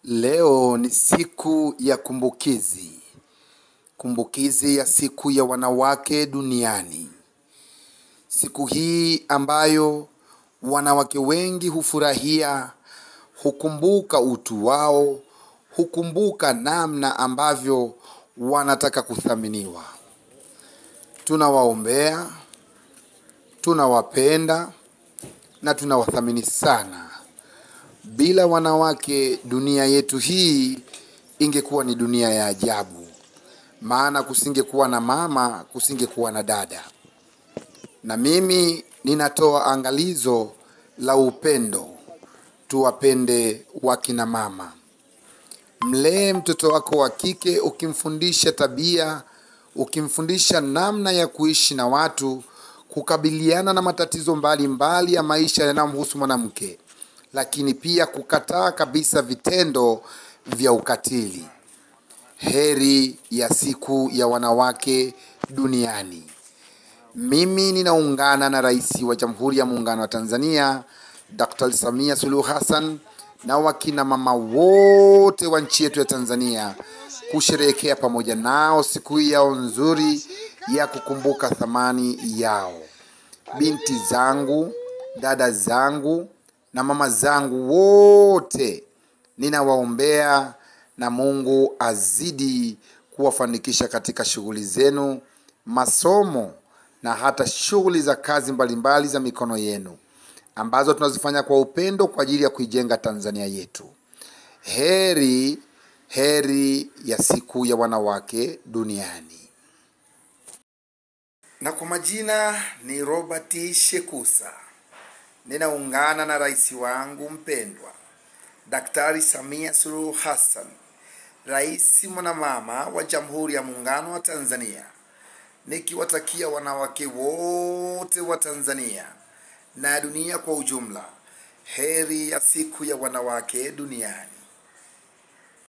Leo ni siku ya kumbukizi. Kumbukizi ya siku ya wanawake duniani. Siku hii ambayo wanawake wengi hufurahia, hukumbuka utu wao, hukumbuka namna ambavyo wanataka kuthaminiwa. Tunawaombea, tunawapenda na tunawathamini sana. Bila wanawake dunia yetu hii ingekuwa ni dunia ya ajabu. Maana kusingekuwa na mama, kusingekuwa na dada. Na mimi ninatoa angalizo la upendo. Tuwapende wakina mama. Mlee mtoto wako wa kike ukimfundisha tabia, ukimfundisha namna ya kuishi na watu, kukabiliana na matatizo mbalimbali ya maisha yanayomhusu mwanamke, lakini pia kukataa kabisa vitendo vya ukatili. Heri ya siku ya wanawake duniani. Mimi ninaungana na Rais wa Jamhuri ya Muungano wa Tanzania, Dr. Samia Suluhu Hassan, na wakina mama wote wa nchi yetu ya Tanzania kusherehekea pamoja nao siku yao nzuri ya kukumbuka thamani yao. Binti zangu, dada zangu na mama zangu wote, ninawaombea na Mungu azidi kuwafanikisha katika shughuli zenu, masomo na hata shughuli za kazi mbalimbali za mikono yenu, ambazo tunazifanya kwa upendo kwa ajili ya kuijenga Tanzania yetu. Heri ya siku ya wanawake duniani. Na kwa majina ni Robert Shekusa. Ninaungana na rais wangu mpendwa Daktari Samia Suluhu Hassan, rais mwanamama wa Jamhuri ya Muungano wa Tanzania, nikiwatakia wanawake wote wa Tanzania na dunia kwa ujumla heri ya siku ya wanawake duniani.